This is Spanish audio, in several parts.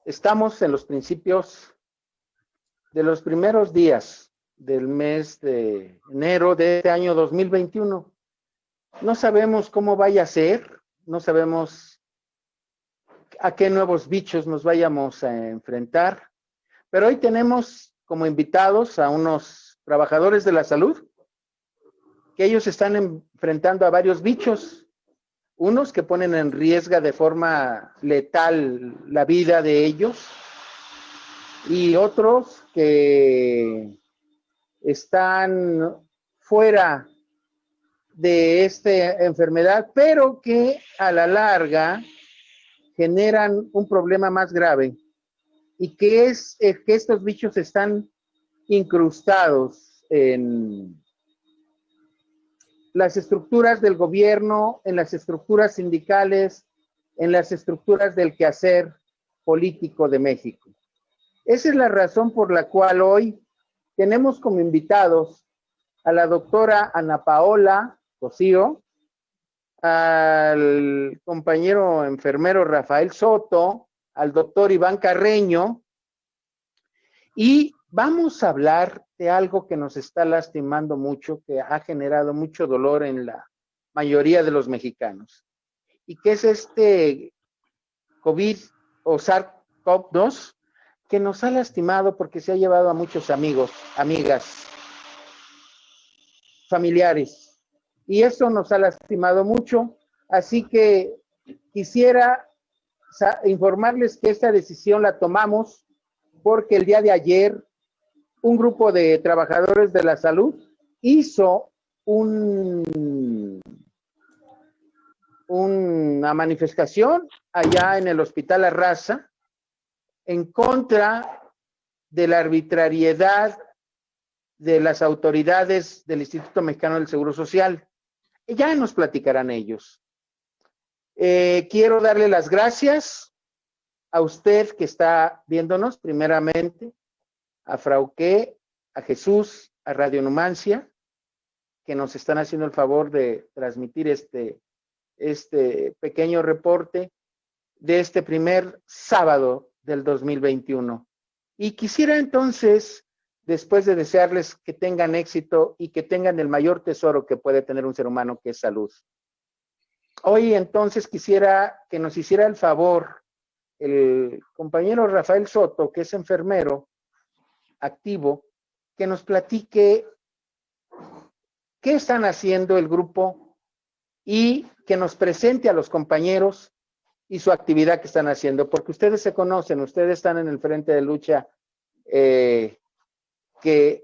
Estamos en los principios de los primeros días del mes de enero de este año 2021. No sabemos cómo vaya a ser, no sabemos a qué nuevos bichos nos vayamos a enfrentar, pero hoy tenemos como invitados a unos trabajadores de la salud que ellos están enfrentando a varios bichos, unos que ponen en riesgo de forma letal la vida de ellos y otros que están fuera de esta enfermedad, pero que a la larga generan un problema más grave y que es que estos bichos están incrustados en las estructuras del gobierno, en las estructuras sindicales, en las estructuras del quehacer político de México. Esa es la razón por la cual hoy tenemos como invitados a la doctora Ana Paola Cosío, al compañero enfermero Rafael Soto, al doctor Iván Carreño, y vamos a hablar de algo que nos está lastimando mucho, que ha generado mucho dolor en la mayoría de los mexicanos, y que es este COVID o SARS-CoV-2, que nos ha lastimado porque se ha llevado a muchos amigos, amigas, familiares, y eso nos ha lastimado mucho. Así que quisiera informarles que esta decisión la tomamos porque el día de ayer un grupo de trabajadores de la salud hizo una manifestación allá en el Hospital La Raza en contra de la arbitrariedad de las autoridades del Instituto Mexicano del Seguro Social. Ya nos platicarán ellos. Quiero darle las gracias a usted que está viéndonos, primeramente, a Frauqué, a Jesús, a Radio Numancia, que nos están haciendo el favor de transmitir este pequeño reporte de este primer sábado del 2021. Y quisiera entonces, después de desearles que tengan éxito y que tengan el mayor tesoro que puede tener un ser humano, que es salud. Hoy entonces quisiera que nos hiciera el favor el compañero Rafael Soto, que es enfermero activo, que nos platique qué están haciendo el grupo y que nos presente a los compañeros y su actividad que están haciendo, porque ustedes se conocen, ustedes están en el frente de lucha que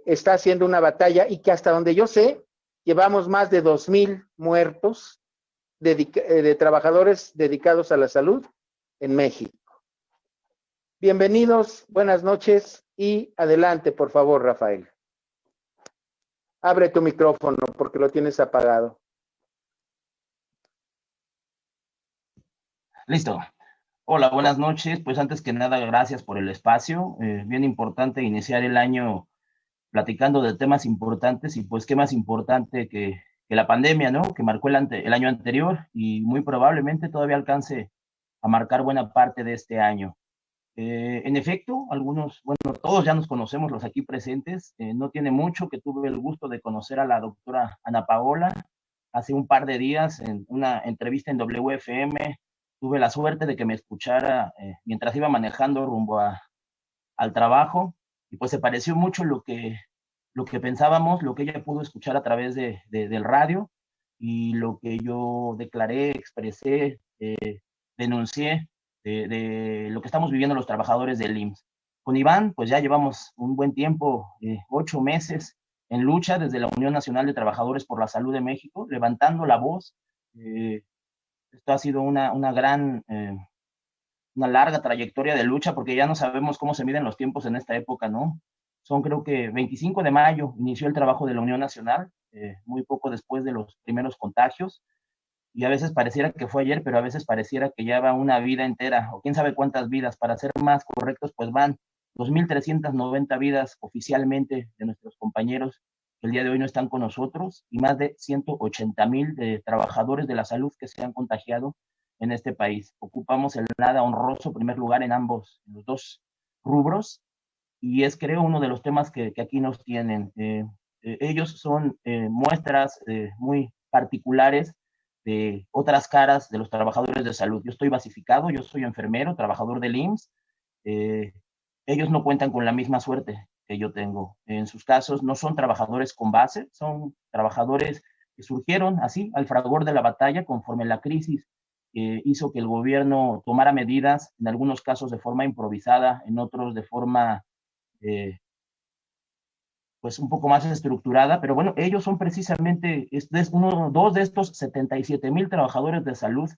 está haciendo una batalla y que hasta donde yo sé, llevamos más de 2,000 muertos de trabajadores dedicados a la salud en México. Bienvenidos, buenas noches y adelante, por favor, Rafael. Abre tu micrófono porque lo tienes apagado. Listo. Hola, buenas noches. Pues antes que nada, gracias por el espacio. Bien importante iniciar el año platicando de temas importantes y pues qué más importante que la pandemia, ¿no? Que marcó el año anterior y muy probablemente todavía alcance a marcar buena parte de este año. En efecto, todos ya nos conocemos los aquí presentes. No tiene mucho que tuve el gusto de conocer a la doctora Ana Paola. Hace un par de días en una entrevista en WFM tuve la suerte de que me escuchara mientras iba manejando rumbo al trabajo y pues se pareció mucho lo que pensábamos, lo que ella pudo escuchar a través del radio y lo que yo declaré, expresé, denuncié de lo que estamos viviendo los trabajadores del IMSS. Con Iván, pues ya llevamos un buen tiempo, 8 meses en lucha desde la Unión Nacional de Trabajadores por la Salud de México, levantando la voz. Esto ha sido una larga trayectoria de lucha porque ya no sabemos cómo se miden los tiempos en esta época, ¿no? Son creo que 25 de mayo inició el trabajo de la Unión Nacional, muy poco después de los primeros contagios, y a veces pareciera que fue ayer, pero a veces pareciera que ya va una vida entera, o quién sabe cuántas vidas. Para ser más correctos, pues van 2,390 vidas oficialmente de nuestros compañeros que el día de hoy no están con nosotros, y más de 180,000 de trabajadores de la salud que se han contagiado en este país. Ocupamos el nada honroso primer lugar en los dos rubros, y es, creo, uno de los temas que aquí nos tienen. Ellos son muestras muy particulares de otras caras de los trabajadores de salud. Yo estoy basificado, yo soy enfermero, trabajador del IMSS. eh, Ellos no cuentan con la misma suerte que yo tengo. En sus casos no son trabajadores con base, son trabajadores que surgieron así, al fragor de la batalla, conforme la crisis hizo que el gobierno tomara medidas, en algunos casos de forma improvisada, en otros de forma eh, pues un poco más estructurada, pero bueno, ellos son precisamente dos de estos 77,000 trabajadores de salud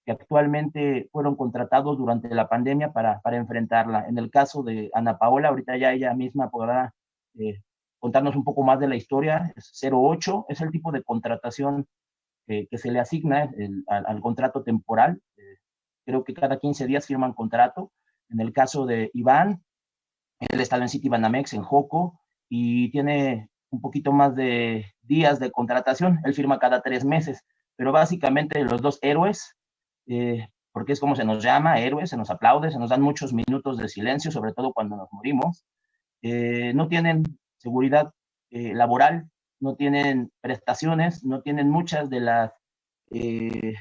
que actualmente fueron contratados durante la pandemia para enfrentarla. En el caso de Ana Paola, ahorita ya ella misma podrá contarnos un poco más de la historia. Es 08, es el tipo de contratación que se le asigna al contrato temporal. Creo que cada 15 días firman contrato. En el caso de Iván, él está en Citibanamex, en Joco, y tiene un poquito más de días de contratación. Él firma cada 3 meses, pero básicamente los dos héroes, porque es como se nos llama, héroes, se nos aplaude, se nos dan muchos minutos de silencio, sobre todo cuando nos morimos. No tienen seguridad laboral, no tienen prestaciones, no tienen muchas de las eh,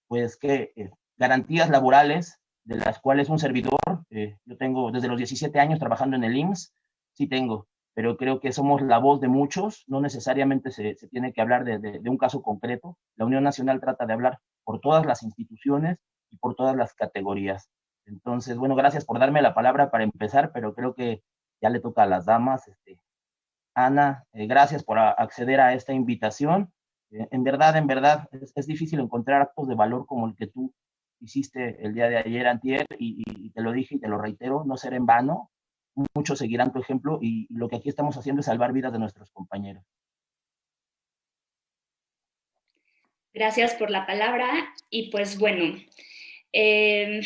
pues que garantías laborales de las cuales un servidor, yo tengo desde los 17 años trabajando en el IMSS, sí tengo, pero creo que somos la voz de muchos, no necesariamente se tiene que hablar de un caso concreto. La Unión Nacional trata de hablar por todas las instituciones y por todas las categorías. Entonces, bueno, gracias por darme la palabra para empezar, pero creo que ya le toca a las damas. Ana, gracias por acceder a esta invitación. En verdad, es difícil encontrar actos de valor como el que tú hiciste el día de ayer, antier, y te lo dije y te lo reitero, no será en vano. Muchos seguirán tu ejemplo, y lo que aquí estamos haciendo es salvar vidas de nuestros compañeros. Gracias por la palabra. Y pues bueno, en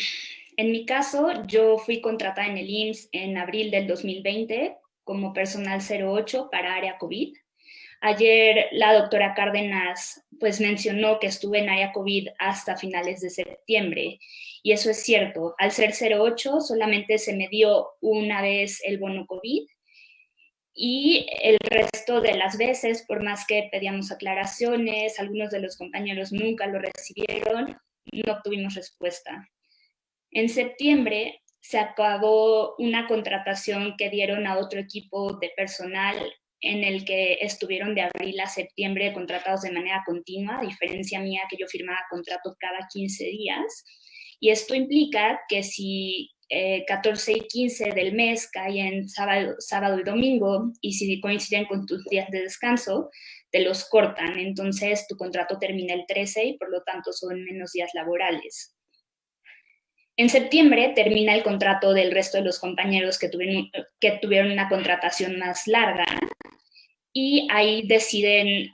mi caso, yo fui contratada en el IMSS en abril del 2020 como personal 08 para área COVID. Ayer la doctora Cárdenas pues mencionó que estuve en área COVID hasta finales de septiembre, y eso es cierto. Al ser 08 solamente se me dio una vez el bono COVID, y el resto de las veces, por más que pedíamos aclaraciones, algunos de los compañeros nunca lo recibieron, no obtuvimos respuesta. En septiembre se acabó una contratación que dieron a otro equipo de personal, en el que estuvieron de abril a septiembre contratados de manera continua, a diferencia mía, que yo firmaba contrato cada 15 días. Y esto implica que si 14 y 15 del mes caen sábado y domingo, y si coinciden con tus días de descanso, te los cortan. Entonces tu contrato termina el 13 y por lo tanto son menos días laborales. En septiembre termina el contrato del resto de los compañeros que tuvieron una contratación más larga, y ahí deciden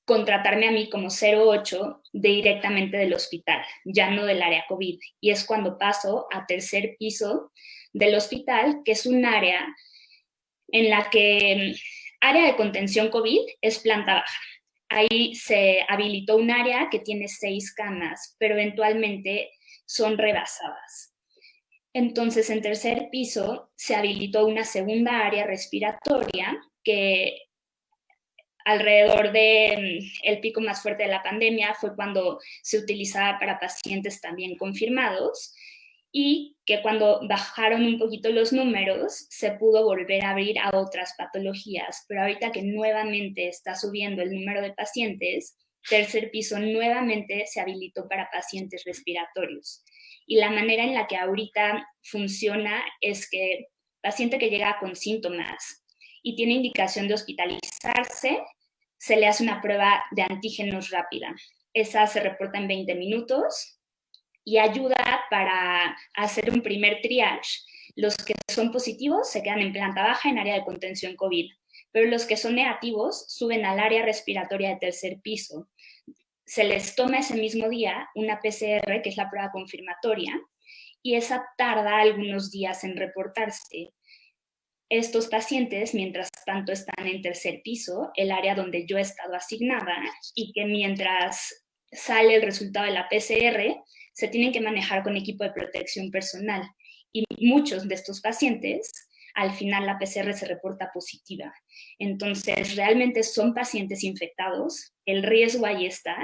contratarme a mí como 08 directamente del hospital, ya no del área COVID. Y es cuando paso a tercer piso del hospital, que es un área en la que área de contención COVID es planta baja. Ahí se habilitó un área que tiene 6 camas, pero eventualmente son rebasadas. Entonces, en tercer piso se habilitó una segunda área respiratoria que alrededor del pico más fuerte de la pandemia fue cuando se utilizaba para pacientes también confirmados, y que cuando bajaron un poquito los números se pudo volver a abrir a otras patologías, pero ahorita que nuevamente está subiendo el número de pacientes, tercer piso nuevamente se habilitó para pacientes respiratorios. Y la manera en la que ahorita funciona es que paciente que llega con síntomas y tiene indicación de hospitalizarse, se le hace una prueba de antígenos rápida. Esa se reporta en 20 minutos y ayuda para hacer un primer triage. Los que son positivos se quedan en planta baja en área de contención COVID, pero los que son negativos suben al área respiratoria de tercer piso. Se les toma ese mismo día una PCR, que es la prueba confirmatoria, y esa tarda algunos días en reportarse. Estos pacientes, mientras tanto, están en tercer piso, el área donde yo he estado asignada, y que mientras sale el resultado de la PCR, se tienen que manejar con equipo de protección personal. Y muchos de estos pacientes, al final la PCR se reporta positiva. Entonces, realmente son pacientes infectados, el riesgo ahí está.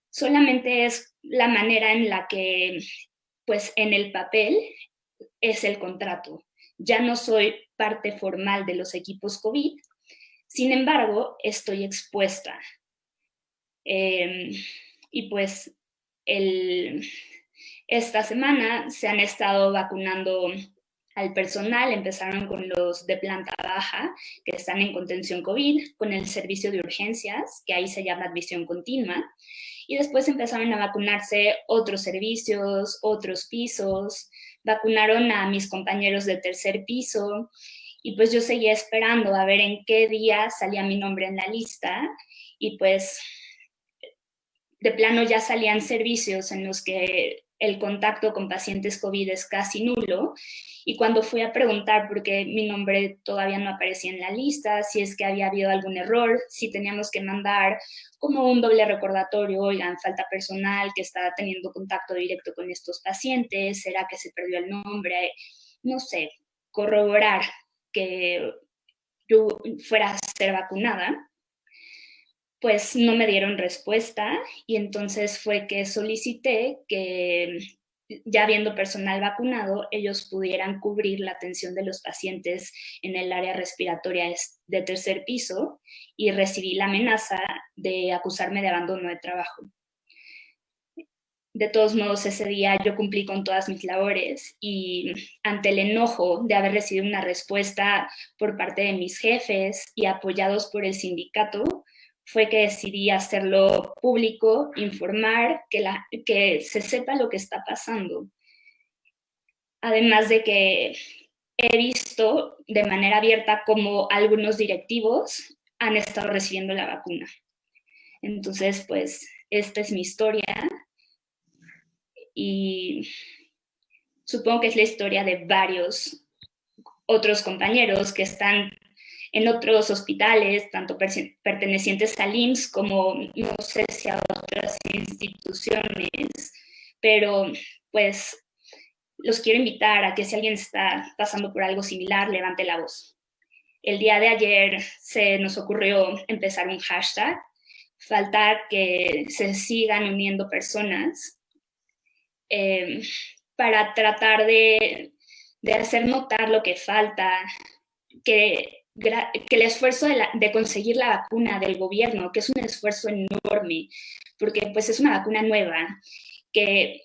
Solamente es la manera en la que, pues en el papel, es el contrato. Ya no soy parte formal de los equipos COVID, sin embargo, estoy expuesta. Y pues esta semana se han estado vacunando al personal, empezaron con los de planta baja, que están en contención COVID, con el servicio de urgencias, que ahí se llama admisión continua, y después empezaron a vacunarse otros servicios, otros pisos, vacunaron a mis compañeros de tercer piso, y pues yo seguía esperando a ver en qué día salía mi nombre en la lista, y pues de plano ya salían servicios en los que el contacto con pacientes COVID es casi nulo, y cuando fui a preguntar por qué mi nombre todavía no aparecía en la lista, si es que había habido algún error, si teníamos que mandar como un doble recordatorio, oigan, falta personal que está teniendo contacto directo con estos pacientes, ¿será que se perdió el nombre? No sé, corroborar que yo fuera a ser vacunada, pues no me dieron respuesta, y entonces fue que solicité que, ya habiendo personal vacunado, ellos pudieran cubrir la atención de los pacientes en el área respiratoria de tercer piso, y recibí la amenaza de acusarme de abandono de trabajo. De todos modos, ese día yo cumplí con todas mis labores, y ante el enojo de haber recibido una respuesta por parte de mis jefes y apoyados por el sindicato, fue que decidí hacerlo público, informar, que se sepa lo que está pasando. Además de que he visto de manera abierta cómo algunos directivos han estado recibiendo la vacuna. Entonces, pues, esta es mi historia, y supongo que es la historia de varios otros compañeros que están en otros hospitales, tanto pertenecientes al IMSS como no sé si a otras instituciones, pero pues los quiero invitar a que si alguien está pasando por algo similar, levante la voz. El día de ayer se nos ocurrió empezar un hashtag, falta que se sigan uniendo personas para tratar de hacer notar lo que falta, que el esfuerzo de conseguir la vacuna del gobierno, que es un esfuerzo enorme, porque pues es una vacuna nueva, que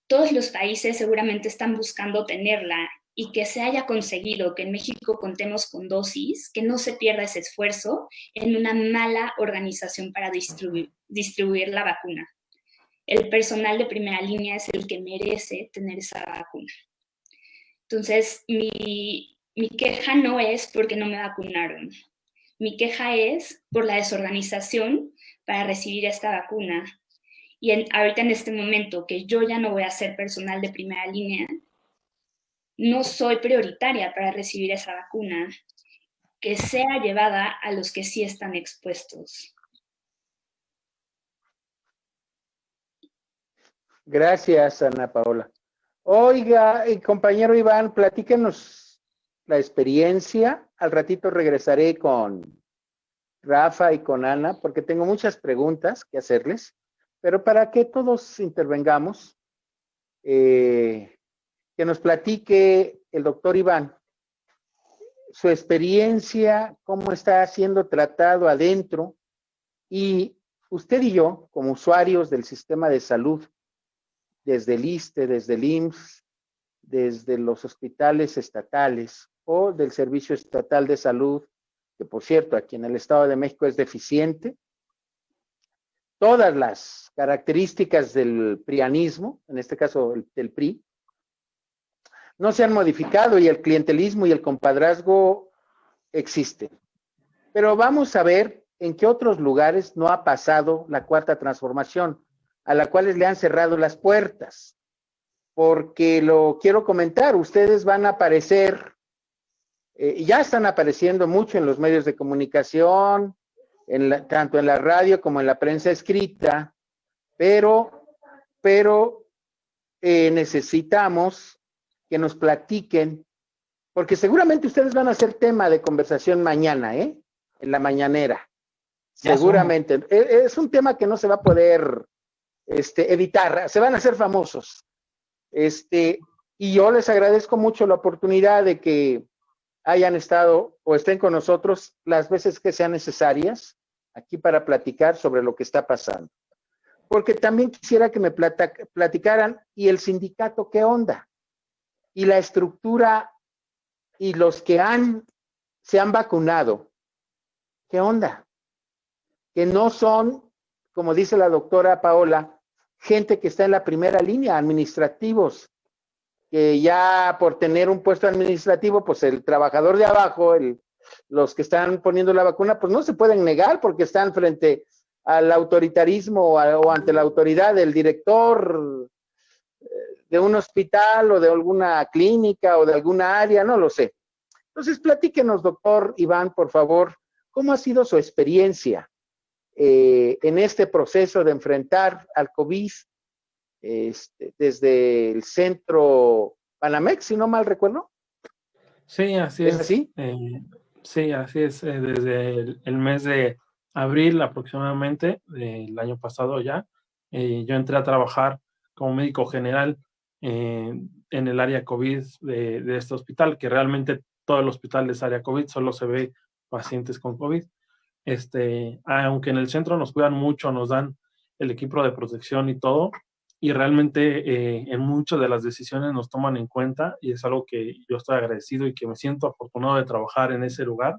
todos los países seguramente están buscando tenerla, y que se haya conseguido que en México contemos con dosis, que no se pierda ese esfuerzo en una mala organización para distribuir la vacuna. El personal de primera línea es el que merece tener esa vacuna. Entonces, mi queja no es porque no me vacunaron. Mi queja es por la desorganización para recibir esta vacuna. Y ahorita en este momento que yo ya no voy a ser personal de primera línea, no soy prioritaria para recibir esa vacuna, que sea llevada a los que sí están expuestos. Gracias, Ana Paola. Oiga, compañero Iván, platíquenos la experiencia. Al ratito regresaré con Rafa y con Ana, porque tengo muchas preguntas que hacerles, pero para que todos intervengamos, que nos platique el doctor Iván su experiencia, cómo está siendo tratado adentro, y usted y yo, como usuarios del sistema de salud, desde el ISSSTE, desde el IMSS, desde los hospitales estatales o del Servicio Estatal de Salud, que por cierto aquí en el Estado de México es deficiente, todas las características del prianismo, en este caso del PRI, no se han modificado, y el clientelismo y el compadrazgo existen. Pero vamos a ver en qué otros lugares no ha pasado la cuarta transformación, a la cual le han cerrado las puertas. Porque lo quiero comentar, ustedes van a aparecer, ya están apareciendo mucho en los medios de comunicación, tanto en la radio como en la prensa escrita, pero necesitamos que nos platiquen, porque seguramente ustedes van a hacer tema de conversación mañana, en la mañanera. Seguramente. Es un tema que no se va a poder evitar, se van a hacer famosos. Y yo les agradezco mucho la oportunidad de que hayan estado o estén con nosotros las veces que sean necesarias aquí para platicar sobre lo que está pasando. Porque también quisiera que me platicaran, ¿y el sindicato qué onda? Y la estructura y los que se han vacunado, ¿qué onda? Que no son, como dice la doctora Paola, gente que está en la primera línea, administrativos, que ya por tener un puesto administrativo, pues el trabajador de abajo, los que están poniendo la vacuna, pues no se pueden negar porque están frente al autoritarismo o ante la autoridad del director de un hospital o de alguna clínica o de alguna área, no lo sé. Entonces, platíquenos, doctor Iván, por favor, ¿cómo ha sido su experiencia en este proceso de enfrentar al COVID desde el centro Banamex, si no mal recuerdo? Sí, así es. ¿Es así? Sí, así es. Desde el mes de abril aproximadamente del año pasado ya, yo entré a trabajar como médico general en el área COVID de este hospital, que realmente todo el hospital es área COVID, solo se ve pacientes con COVID. Aunque en el centro nos cuidan mucho, nos dan el equipo de protección y todo, y realmente en muchas de las decisiones nos toman en cuenta y es algo que yo estoy agradecido y que me siento afortunado de trabajar en ese lugar.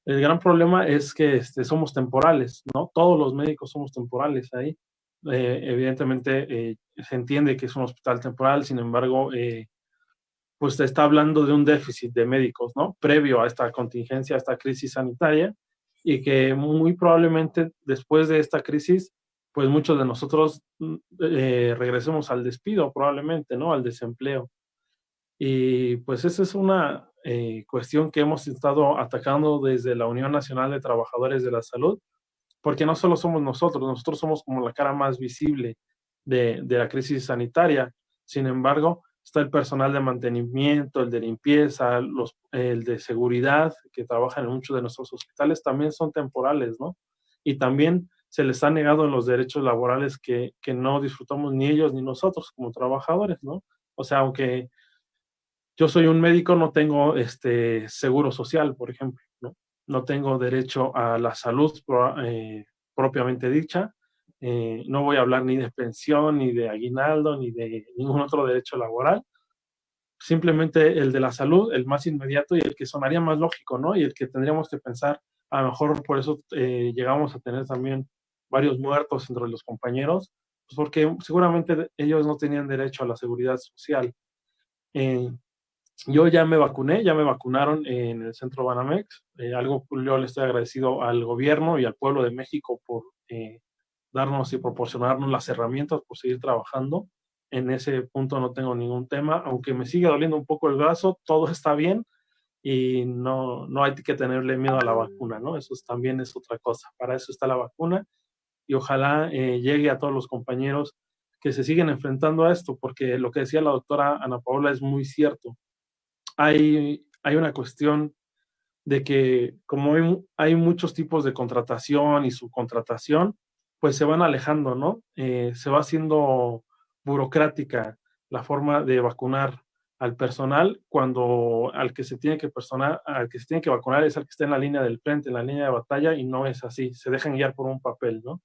El gran problema es que somos temporales, ¿no? Todos los médicos somos temporales ahí. Evidentemente se entiende que es un hospital temporal, sin embargo, pues se está hablando de un déficit de médicos, ¿no? Previo a esta contingencia, a esta crisis sanitaria, y que muy probablemente después de esta crisis, pues muchos de nosotros regresemos al despido, probablemente, ¿no? Al desempleo. Y pues esa es una cuestión que hemos estado atacando desde la Unión Nacional de Trabajadores de la Salud, porque no solo somos nosotros somos como la cara más visible de la crisis sanitaria. Sin embargo, está el personal de mantenimiento, el de limpieza, el de seguridad, que trabajan en muchos de nuestros hospitales, también son temporales, ¿no? Y también se les ha negado los derechos laborales que no disfrutamos ni ellos ni nosotros como trabajadores, ¿no? O sea, aunque yo soy un médico, no tengo seguro social, por ejemplo, ¿no? No tengo derecho a la salud propiamente dicha. No voy a hablar ni de pensión, ni de aguinaldo, ni de ningún otro derecho laboral. Simplemente el de la salud, el más inmediato y el que sonaría más lógico, ¿no? Y el que tendríamos que pensar, a lo mejor por eso llegamos a tener también varios muertos entre los compañeros, pues porque seguramente ellos no tenían derecho a la seguridad social. Eh, yo ya me vacunaron en el centro Banamex, algo yo le estoy agradecido al gobierno y al pueblo de México por darnos y proporcionarnos las herramientas por seguir trabajando. En ese punto no tengo ningún tema, aunque me sigue doliendo un poco el brazo, todo está bien y no hay que tenerle miedo a la vacuna, ¿no? Eso también es otra cosa, para eso está la vacuna y ojalá llegue a todos los compañeros que se siguen enfrentando a esto, porque lo que decía la doctora Ana Paola es muy cierto. Hay una cuestión de que como hay muchos tipos de contratación y subcontratación, pues se van alejando, ¿no? Se va haciendo burocrática la forma de vacunar al personal cuando al que se tiene que vacunar es al que está en la línea del frente, en la línea de batalla, y no es así, se dejan guiar por un papel, ¿no?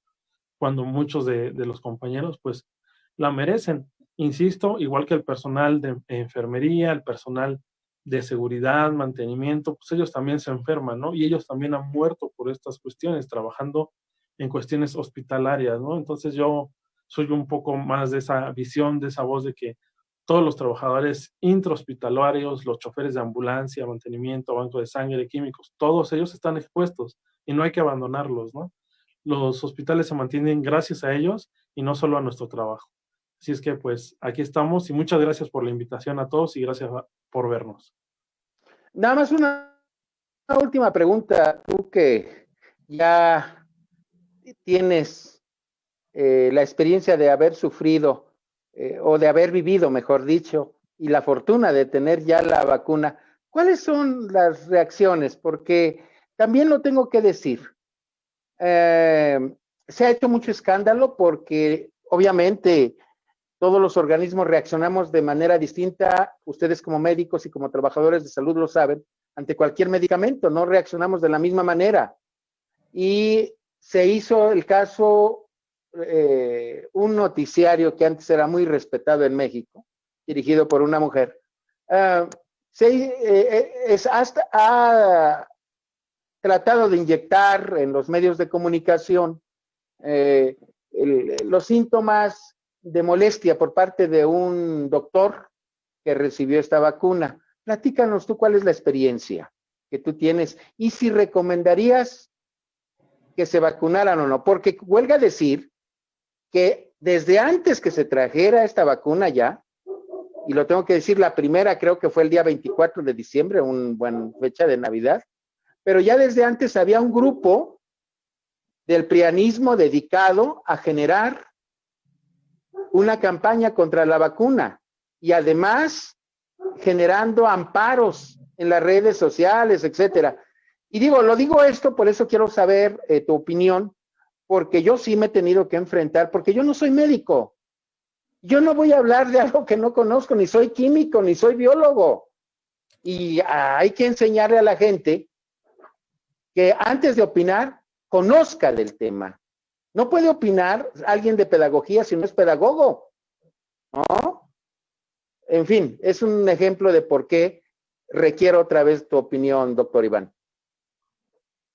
Cuando muchos de los compañeros, pues, la merecen. Insisto, igual que el personal de enfermería, el personal de seguridad, mantenimiento, pues ellos también se enferman, ¿no? Y ellos también han muerto por estas cuestiones, trabajando en cuestiones hospitalarias, ¿no? Entonces yo soy un poco más de esa visión, de esa voz de que todos los trabajadores intrahospitalarios, los choferes de ambulancia, mantenimiento, banco de sangre, químicos, todos ellos están expuestos y no hay que abandonarlos, ¿no? Los hospitales se mantienen gracias a ellos y no solo a nuestro trabajo. Así es que pues aquí estamos y muchas gracias por la invitación a todos y gracias por vernos. Nada más una última pregunta, tú que ya tienes la experiencia de haber sufrido o de haber vivido, mejor dicho, y la fortuna de tener ya la vacuna, ¿cuáles son las reacciones? Porque también lo tengo que decir. Se ha hecho mucho escándalo porque obviamente todos los organismos reaccionamos de manera distinta. Ustedes como médicos y como trabajadores de salud lo saben, ante cualquier medicamento no reaccionamos de la misma manera. Y se hizo el caso, un noticiario que antes era muy respetado en México, dirigido por una mujer, ha tratado de inyectar en los medios de comunicación los síntomas de molestia por parte de un doctor que recibió esta vacuna. Platícanos tú cuál es la experiencia que tú tienes y si recomendarías que se vacunaran o no, porque huelga decir que desde antes que se trajera esta vacuna ya, y lo tengo que decir, la primera creo que fue el día 24 de diciembre, una buena fecha de Navidad, pero ya desde antes había un grupo del prianismo dedicado a generar una campaña contra la vacuna y además generando amparos en las redes sociales, etcétera. Y lo digo esto, por eso quiero saber tu opinión, porque yo sí me he tenido que enfrentar, porque yo no soy médico. Yo no voy a hablar de algo que no conozco, ni soy químico, ni soy biólogo. Y hay que enseñarle a la gente que antes de opinar, conozca del tema. No puede opinar alguien de pedagogía si no es pedagogo, ¿no? En fin, es un ejemplo de por qué requiero otra vez tu opinión, doctor Iván.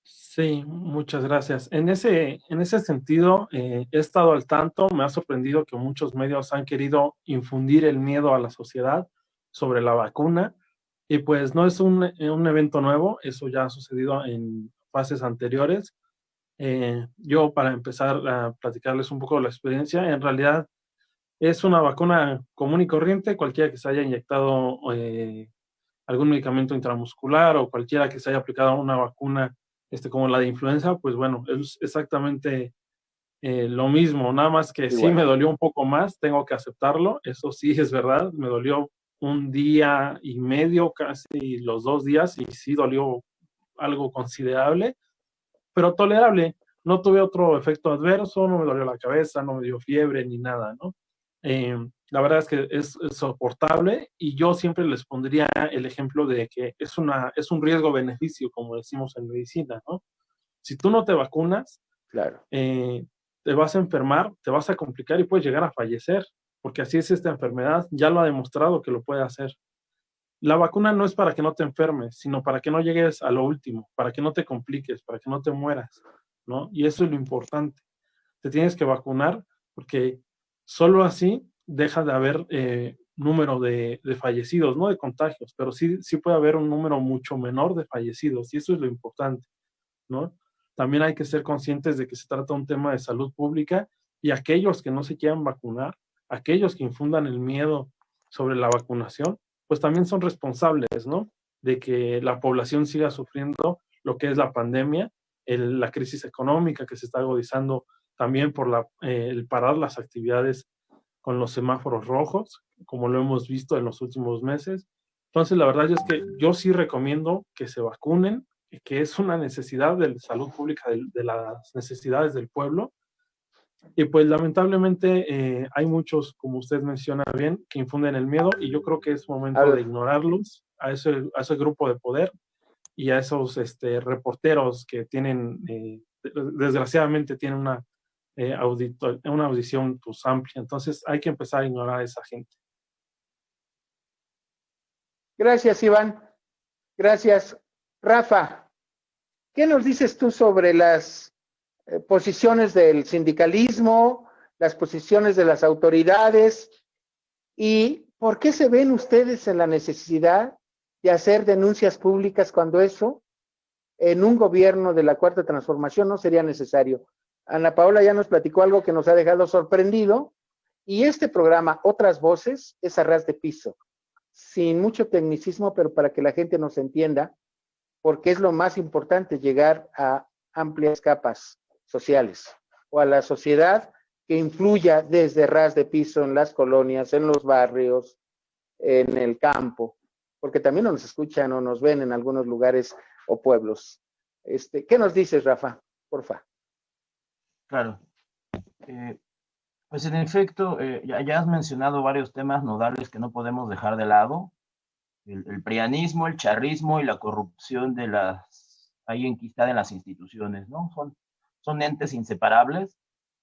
Sí, muchas gracias. En ese sentido, he estado al tanto, me ha sorprendido que muchos medios han querido infundir el miedo a la sociedad sobre la vacuna, y pues no es un evento nuevo, eso ya ha sucedido en fases anteriores. Yo, para empezar a platicarles un poco de la experiencia, en realidad es una vacuna común y corriente, cualquiera que se haya inyectado algún medicamento intramuscular o cualquiera que se haya aplicado una vacuna como la de influenza, pues bueno, es exactamente lo mismo, nada más que sí me dolió un poco más, tengo que aceptarlo, eso sí es verdad, me dolió un día y medio, casi los 2 días, y sí dolió algo considerable, pero tolerable. No tuve otro efecto adverso, no me dolió la cabeza, no me dio fiebre ni nada, ¿no? La verdad es que es soportable, y yo siempre les pondría el ejemplo de que es un riesgo-beneficio, como decimos en medicina, ¿no? Si tú no te vacunas, claro, te vas a enfermar, te vas a complicar y puedes llegar a fallecer, porque así es esta enfermedad, ya lo ha demostrado que lo puede hacer. La vacuna no es para que no te enfermes, sino para que no llegues a lo último, para que no te compliques, para que no te mueras, ¿no? Y eso es lo importante. Te tienes que vacunar porque solo así deja de haber número de fallecidos, no de contagios, pero sí puede haber un número mucho menor de fallecidos, y eso es lo importante, ¿no? También hay que ser conscientes de que se trata de un tema de salud pública, y aquellos que no se quieran vacunar, aquellos que infundan el miedo sobre la vacunación, pues también son responsables, ¿no? De que la población siga sufriendo lo que es la pandemia, la crisis económica que se está agudizando también por el parar las actividades con los semáforos rojos, como lo hemos visto en los últimos meses. Entonces, la verdad es que yo sí recomiendo que se vacunen, que es una necesidad de salud pública, de las necesidades del pueblo. Y pues lamentablemente hay muchos, como usted menciona bien, que infunden el miedo, y yo creo que es momento de ignorarlos, a ese grupo de poder y a esos reporteros que tienen, desgraciadamente tienen una audición pues amplia. Entonces hay que empezar a ignorar a esa gente. Gracias, Iván. Gracias. Rafa, ¿qué nos dices tú sobre las posiciones del sindicalismo, las posiciones de las autoridades, y por qué se ven ustedes en la necesidad de hacer denuncias públicas cuando eso en un gobierno de la Cuarta Transformación no sería necesario? Ana Paola ya nos platicó algo que nos ha dejado sorprendido, y este programa, Otras Voces, es a ras de piso, sin mucho tecnicismo, pero para que la gente nos entienda, porque es lo más importante, llegar a amplias capas sociales o a la sociedad que influya desde ras de piso en las colonias, en los barrios, en el campo, porque también nos escuchan o nos ven en algunos lugares o pueblos. ¿Qué nos dices, Rafa? Porfa. Claro. Pues en efecto, ya has mencionado varios temas nodales que no podemos dejar de lado. El prianismo, el charrismo y la corrupción ahí enquistada en las instituciones, ¿no? Son entes inseparables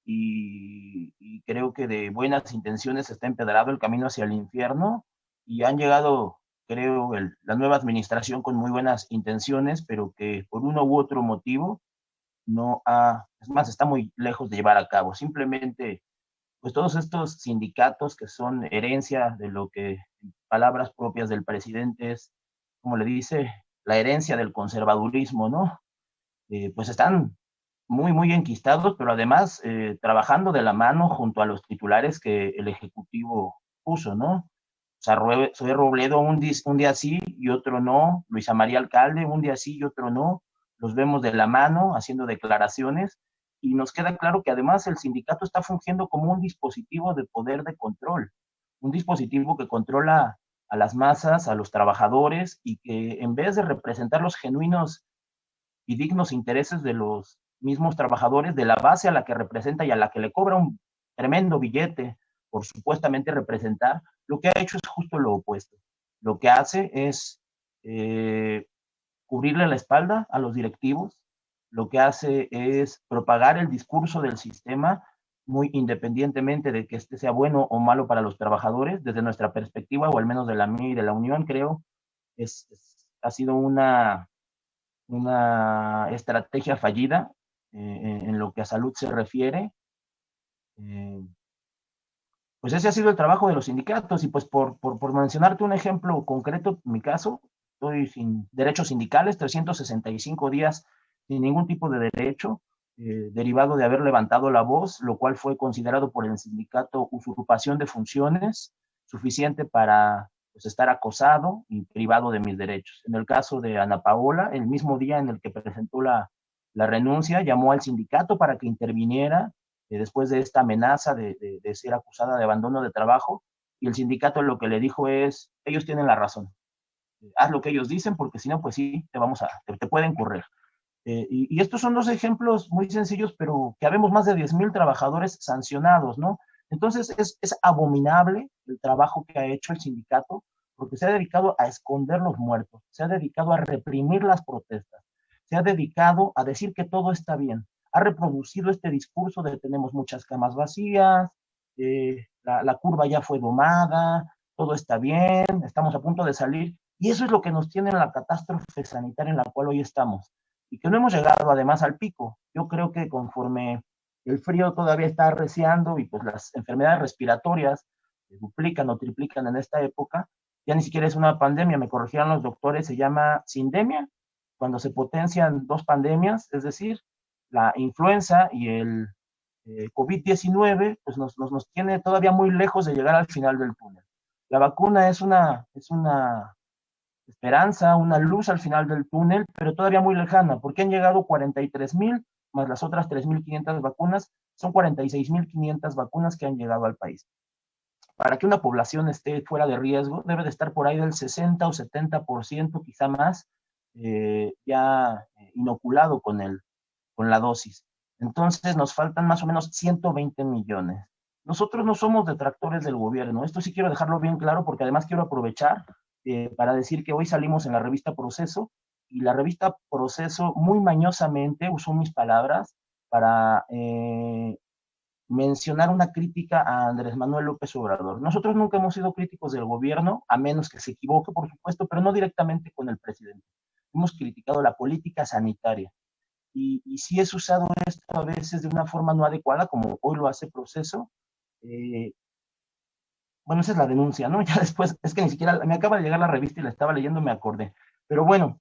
y creo que de buenas intenciones está empedrado el camino hacia el infierno y han llegado, creo, la nueva administración con muy buenas intenciones, pero que por uno u otro motivo es más, está muy lejos de llevar a cabo. Simplemente, pues todos estos sindicatos que son herencia de lo que, en palabras propias del presidente, es, como le dice, la herencia del conservadurismo, ¿no? Pues están muy, muy enquistados, pero además trabajando de la mano junto a los titulares que el Ejecutivo puso, ¿no? O sea, Zoé Robledo un día sí y otro no, Luisa María Alcalde un día sí y otro no, los vemos de la mano haciendo declaraciones y nos queda claro que además el sindicato está fungiendo como un dispositivo de poder de control, un dispositivo que controla a las masas, a los trabajadores y que en vez de representar los genuinos y dignos intereses de los mismos trabajadores, de la base a la que representa y a la que le cobra un tremendo billete por supuestamente representar, lo que ha hecho es justo lo opuesto. Lo que hace es cubrirle la espalda a los directivos, lo que hace es propagar el discurso del sistema muy independientemente de que este sea bueno o malo para los trabajadores, desde nuestra perspectiva, o al menos de la mía y de la Unión, creo, ha sido una estrategia fallida en lo que a salud se refiere. Pues ese ha sido el trabajo de los sindicatos y pues por mencionarte un ejemplo concreto, en mi caso, estoy sin derechos sindicales, 365 días sin ningún tipo de derecho, derivado de haber levantado la voz, lo cual fue considerado por el sindicato usurpación de funciones, suficiente para pues, estar acosado y privado de mis derechos. En el caso de Ana Paola, el mismo día en el que presentó la renuncia, llamó al sindicato para que interviniera después de esta amenaza de ser acusada de abandono de trabajo, y el sindicato lo que le dijo es, ellos tienen la razón, haz lo que ellos dicen, porque si no, pues sí, te pueden correr. Y estos son dos ejemplos muy sencillos, pero que habemos más de 10,000 trabajadores sancionados, ¿no? Entonces es abominable el trabajo que ha hecho el sindicato, porque se ha dedicado a esconder los muertos, se ha dedicado a reprimir las protestas, se ha dedicado a decir que todo está bien, ha reproducido este discurso de tenemos muchas camas vacías, la curva ya fue domada, todo está bien, estamos a punto de salir, y eso es lo que nos tiene en la catástrofe sanitaria en la cual hoy estamos, y que no hemos llegado además al pico. Yo creo que conforme el frío todavía está arreciando y pues las enfermedades respiratorias se duplican o triplican en esta época, ya ni siquiera es una pandemia, me corrigieron los doctores, se llama sindemia, cuando se potencian dos pandemias, es decir, la influenza y el COVID-19, pues nos tiene todavía muy lejos de llegar al final del túnel. La vacuna es una esperanza, una luz al final del túnel, pero todavía muy lejana, porque han llegado 43,000 más las otras 3,500 vacunas, son 46,500 vacunas que han llegado al país. Para que una población esté fuera de riesgo, debe de estar por ahí del 60 o 70%, quizá más, ya inoculado con la dosis. Entonces nos faltan más o menos 120 millones. Nosotros no somos detractores del gobierno, esto sí quiero dejarlo bien claro, porque además quiero aprovechar para decir que hoy salimos en la revista Proceso, y la revista Proceso muy mañosamente usó mis palabras para mencionar una crítica a Andrés Manuel López Obrador. Nosotros nunca hemos sido críticos del gobierno, a menos que se equivoque, por supuesto, pero no directamente con el presidente. Hemos criticado la política sanitaria. Y si es usado esto a veces de una forma no adecuada, como hoy lo hace Proceso, bueno, esa es la denuncia, ¿no? Ya después, es que ni siquiera, me acaba de llegar la revista y la estaba leyendo, me acordé. Pero bueno,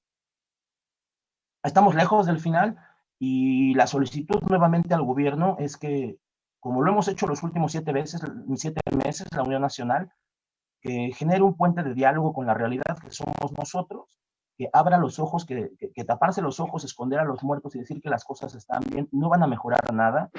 estamos lejos del final y la solicitud nuevamente al gobierno es que, como lo hemos hecho los últimos 7 meses, la Unión Nacional, que genere un puente de diálogo con la realidad que somos nosotros que abra los ojos, que taparse los ojos, esconder a los muertos y decir que las cosas están bien, no van a mejorar nada.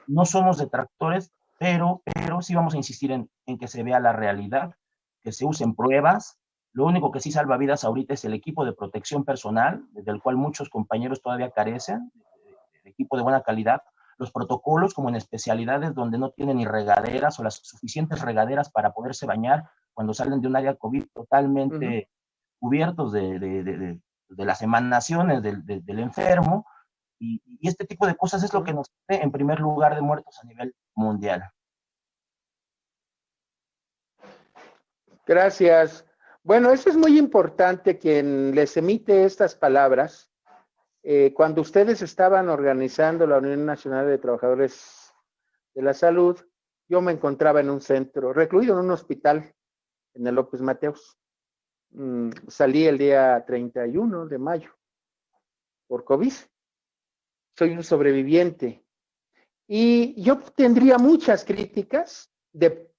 No somos detractores, pero sí vamos a insistir en que se vea la realidad, que se usen pruebas. Lo único que sí salva vidas ahorita es el equipo de protección personal, del cual muchos compañeros todavía carecen, de equipo de buena calidad. Los protocolos, como en especialidades donde no tienen ni regaderas o las suficientes regaderas para poderse bañar cuando salen de un área COVID totalmente cubiertos de las emanaciones del enfermo, y este tipo de cosas es lo que nos pone en primer lugar de muertos a nivel mundial. Gracias. Bueno, eso es muy importante, quien les emite estas palabras. Cuando ustedes estaban organizando la Unión Nacional de Trabajadores de la Salud, yo me encontraba en un centro, recluido en un hospital, en el López Mateos. Salí el día 31 de mayo por COVID. Soy un sobreviviente. Y yo tendría muchas críticas de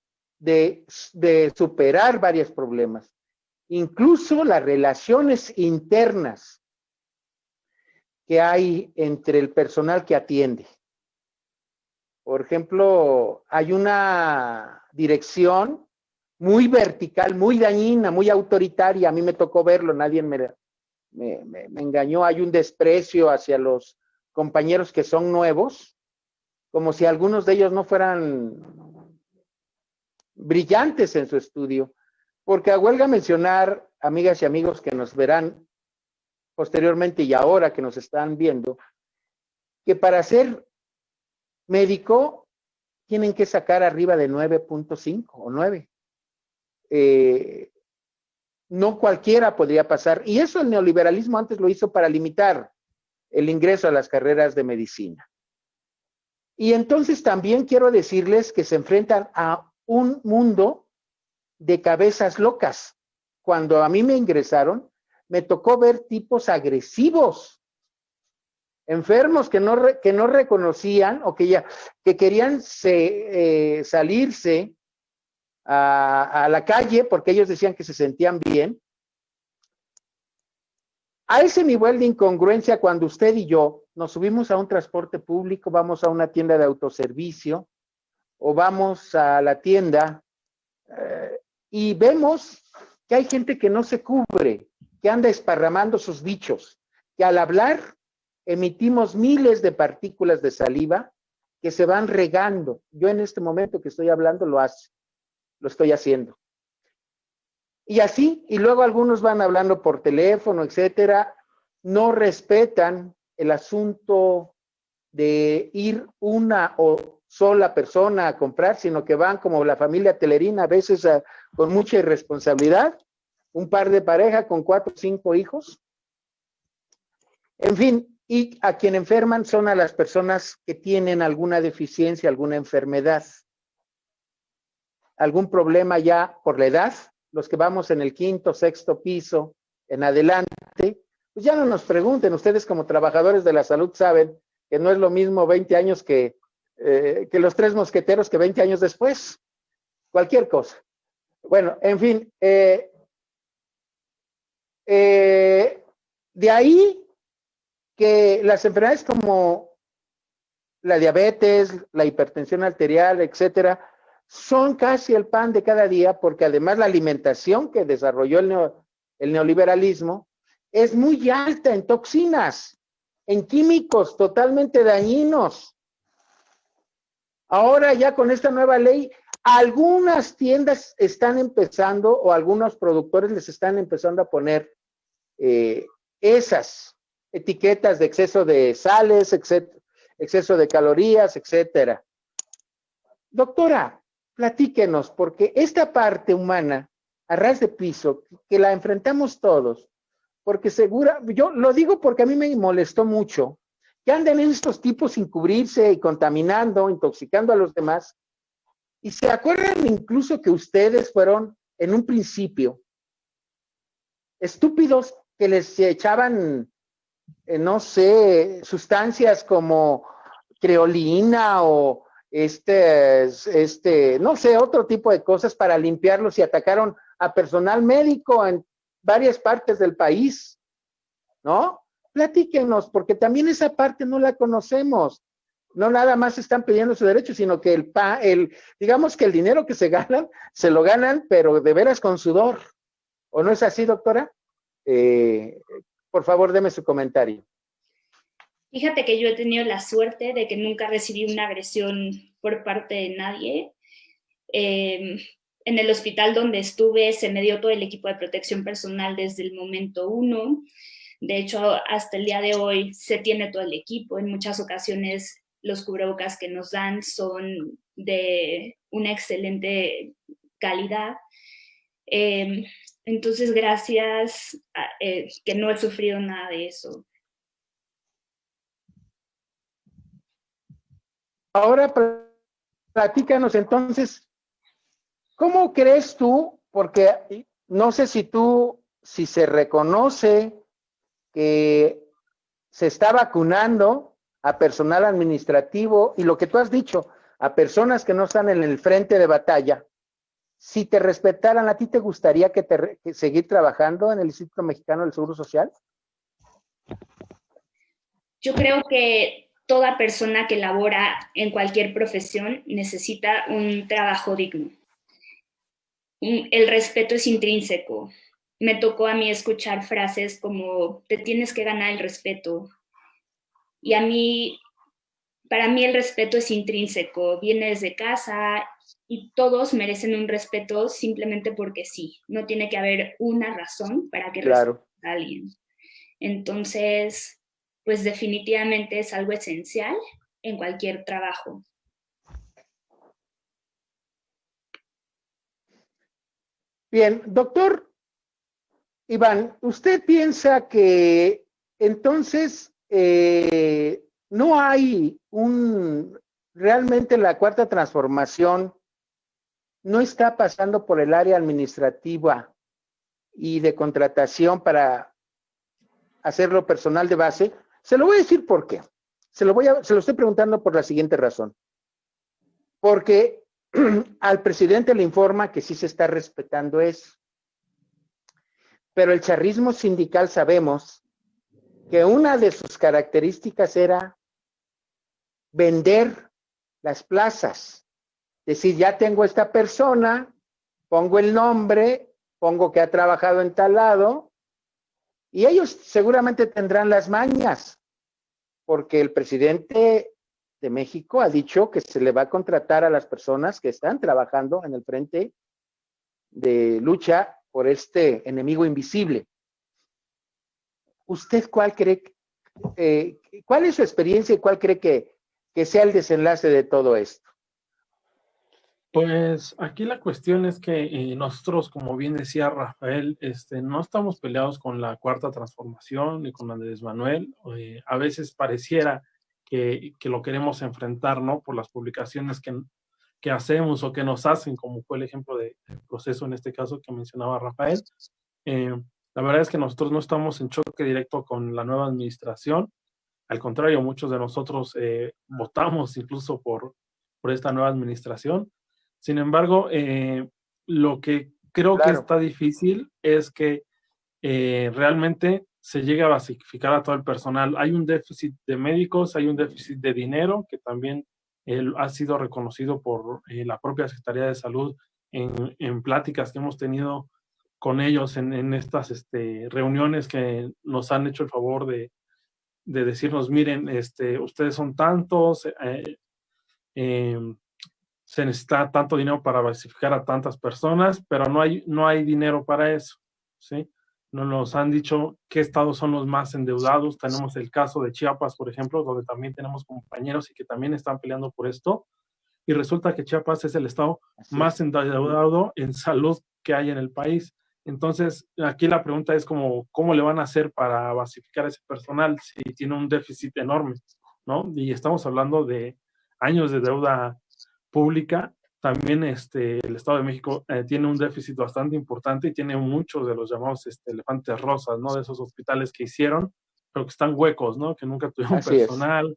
superar varios problemas, incluso las relaciones internas que hay entre el personal que atiende. Por ejemplo, hay una dirección muy vertical, muy dañina, muy autoritaria. A mí me tocó verlo, nadie me engañó. Hay un desprecio hacia los compañeros que son nuevos, como si algunos de ellos no fueran brillantes en su estudio. Porque a huelga mencionar, amigas y amigos que nos verán posteriormente y ahora que nos están viendo, que para ser médico tienen que sacar arriba de 9.5 o 9. No cualquiera podría pasar. Y eso el neoliberalismo antes lo hizo para limitar el ingreso a las carreras de medicina. Y entonces también quiero decirles que se enfrentan a un mundo de cabezas locas. Cuando a mí me ingresaron, me tocó ver tipos agresivos, enfermos que no reconocían o que querían salirse a la calle porque ellos decían que se sentían bien. A ese nivel de incongruencia, cuando usted y yo nos subimos a un transporte público, vamos a una tienda de autoservicio o vamos a la tienda y vemos que hay gente que no se cubre, que anda esparramando sus bichos, que al hablar emitimos miles de partículas de saliva que se van regando. Yo en este momento que estoy hablando lo estoy haciendo. Y así, y luego algunos van hablando por teléfono, etcétera, no respetan el asunto de ir una o sola persona a comprar, sino que van como la familia telerina, a veces con mucha irresponsabilidad, un par de pareja con 4 o 5 hijos. En fin, y a quien enferman son a las personas que tienen alguna deficiencia, alguna enfermedad, algún problema ya por la edad. Los que vamos en el 5º, 6º piso en adelante, pues ya no nos pregunten. Ustedes como trabajadores de la salud saben que no es lo mismo 20 años que los 3 mosqueteros que 20 años después. Cualquier cosa. Bueno, en fin, de ahí que las enfermedades como la diabetes, la hipertensión arterial, etcétera, son casi el pan de cada día, porque además la alimentación que desarrolló el neoliberalismo es muy alta en toxinas, en químicos totalmente dañinos. Ahora ya con esta nueva ley, algunas tiendas están empezando, o algunos productores les están empezando a poner esas etiquetas de exceso de sales, exceso de calorías, etcétera. Doctora, platíquenos, porque esta parte humana, a ras de piso, que la enfrentamos todos, porque yo lo digo porque a mí me molestó mucho, que anden estos tipos sin cubrirse y contaminando, intoxicando a los demás, y se acuerdan incluso que ustedes fueron, en un principio, estúpidos que les echaban, no sé, sustancias como creolina o no sé, otro tipo de cosas para limpiarlos, y atacaron a personal médico en varias partes del país. ¿no? Platíquenos, porque también esa parte no la conocemos. No nada más están pidiendo su derecho, sino que digamos que el dinero que se ganan, se lo ganan, pero de veras con sudor. ¿O no es así, doctora? Por favor, deme su comentario. Fíjate que yo he tenido la suerte de que nunca recibí una agresión por parte de nadie. En el hospital donde estuve se me dio todo el equipo de protección personal desde el momento 1. De hecho, hasta el día de hoy se tiene todo el equipo. En muchas ocasiones los cubrebocas que nos dan son de una excelente calidad. Entonces, gracias que no he sufrido nada de eso. Ahora platícanos entonces, ¿cómo crees tú? Porque no sé si se reconoce que se está vacunando a personal administrativo y lo que tú has dicho, a personas que no están en el frente de batalla. Si te respetaran, ¿a ti te gustaría que seguir trabajando en el Instituto Mexicano del Seguro Social? Yo creo que toda persona que labora en cualquier profesión necesita un trabajo digno. El respeto es intrínseco. Me tocó a mí escuchar frases como, te tienes que ganar el respeto. Y para mí el respeto es intrínseco, viene desde casa y todos merecen un respeto simplemente porque sí. No tiene que haber una razón para que respete a alguien. Entonces, pues definitivamente es algo esencial en cualquier trabajo. Bien, doctor Iván, ¿usted piensa que entonces no hay realmente la cuarta transformación no está pasando por el área administrativa y de contratación para hacerlo personal de base? Se lo voy a decir por qué. Se lo estoy preguntando por la siguiente razón. Porque al presidente le informa que sí se está respetando eso. Pero el charrismo sindical sabemos que una de sus características era vender las plazas. Es decir, ya tengo esta persona, pongo el nombre, pongo que ha trabajado en tal lado, y ellos seguramente tendrán las mañas, porque el presidente de México ha dicho que se le va a contratar a las personas que están trabajando en el frente de lucha por este enemigo invisible. ¿Usted cuál cree, cuál es su experiencia y cuál cree que sea el desenlace de todo esto? Pues aquí la cuestión es que nosotros, como bien decía Rafael, no estamos peleados con la cuarta transformación ni con Andrés Manuel. A veces pareciera que lo queremos enfrentar, ¿no? Por las publicaciones que hacemos o que nos hacen, como fue el ejemplo del proceso en este caso que mencionaba Rafael. La verdad es que nosotros no estamos en choque directo con la nueva administración. Al contrario, muchos de nosotros votamos incluso por esta nueva administración. Sin embargo, lo que creo que está difícil es que realmente se llegue a basificar a todo el personal. Hay un déficit de médicos, hay un déficit de dinero que también ha sido reconocido por la propia Secretaría de Salud en pláticas que hemos tenido con ellos en estas reuniones que nos han hecho el favor de decirnos, miren, ustedes son tantos, se necesita tanto dinero para basificar a tantas personas, pero no hay dinero para eso, ¿sí? Nos han dicho qué estados son los más endeudados. Tenemos el caso de Chiapas, por ejemplo, donde también tenemos compañeros y que también están peleando por esto, y resulta que Chiapas es el estado más endeudado en salud que hay en el país. Entonces, aquí la pregunta es ¿cómo le van a hacer para basificar a ese personal si tiene un déficit enorme, ¿no? Y estamos hablando de años de deuda pública. También el Estado de México tiene un déficit bastante importante y tiene muchos de los llamados elefantes rosas, ¿no? De esos hospitales que hicieron, pero que están huecos, ¿no? Que nunca tuvieron personal,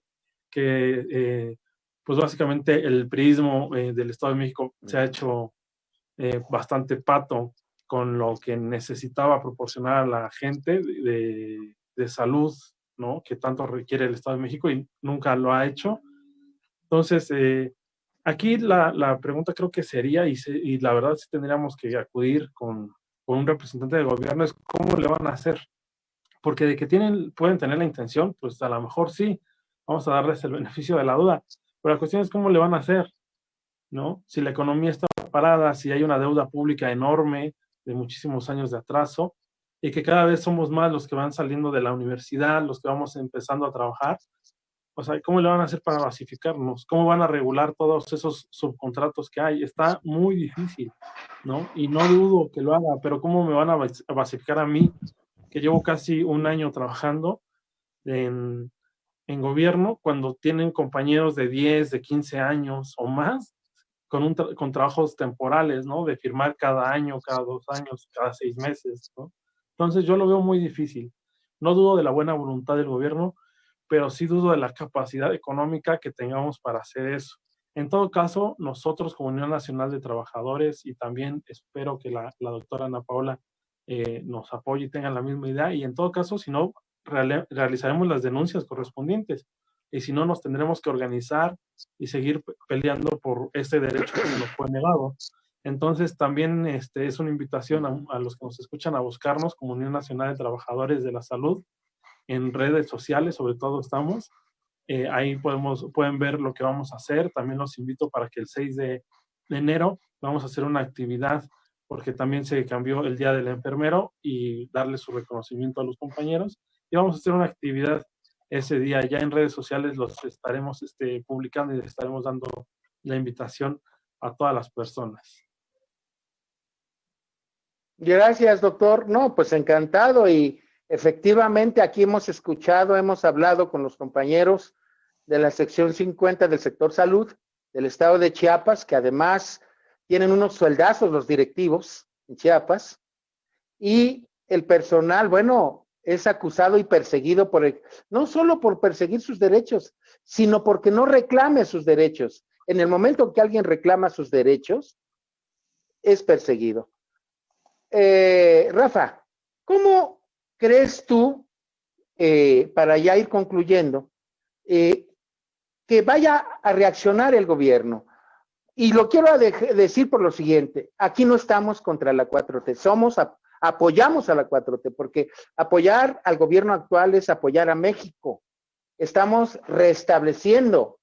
que pues básicamente el priismo del Estado de México se ha hecho bastante pato con lo que necesitaba proporcionar a la gente de salud, ¿no? Que tanto requiere el Estado de México y nunca lo ha hecho. Entonces, aquí la pregunta creo que sería, y la verdad sí tendríamos que acudir con un representante del gobierno, es cómo le van a hacer. Porque de que pueden tener la intención, pues a lo mejor sí, vamos a darles el beneficio de la duda. Pero la cuestión es cómo le van a hacer, ¿no? Si la economía está parada, si hay una deuda pública enorme de muchísimos años de atraso, y que cada vez somos más los que van saliendo de la universidad, los que vamos empezando a trabajar, o sea, ¿cómo le van a hacer para basificarnos? ¿Cómo van a regular todos esos subcontratos que hay? Está muy difícil, ¿no? Y no dudo que lo haga, pero ¿cómo me van a basificar a mí, que llevo casi un año trabajando en gobierno, cuando tienen compañeros de 10, de 15 años o más, con trabajos temporales, ¿no? De firmar cada año, cada 2 años, cada 6 meses, ¿no? Entonces yo lo veo muy difícil. No dudo de la buena voluntad del gobierno, pero sí dudo de la capacidad económica que tengamos para hacer eso. En todo caso, nosotros como Unión Nacional de Trabajadores, y también espero que la doctora Ana Paola nos apoye y tenga la misma idea, y en todo caso, si no, realizaremos las denuncias correspondientes, y si no, nos tendremos que organizar y seguir peleando por este derecho que se nos fue negado. Entonces, también es una invitación a los que nos escuchan a buscarnos como Unión Nacional de Trabajadores de la Salud, en redes sociales, sobre todo estamos. Ahí pueden ver lo que vamos a hacer. También los invito para que el 6 de enero vamos a hacer una actividad, porque también se cambió el Día del Enfermero, y darle su reconocimiento a los compañeros. Y vamos a hacer una actividad ese día. Ya en redes sociales los estaremos publicando, y les estaremos dando la invitación a todas las personas. Gracias, doctor. No, pues encantado, y efectivamente aquí hemos escuchado, hemos hablado con los compañeros de la sección 50 del sector salud del estado de Chiapas, que además tienen unos sueldazos los directivos en Chiapas, y el personal, bueno, es acusado y perseguido no solo por perseguir sus derechos, sino porque no reclame sus derechos. En el momento que alguien reclama sus derechos, es perseguido. Rafa, ¿cómo crees tú, para ya ir concluyendo, que vaya a reaccionar el gobierno? Y lo quiero decir por lo siguiente: aquí no estamos contra la 4T, apoyamos a la 4T, porque apoyar al gobierno actual es apoyar a México. Estamos restableciendo,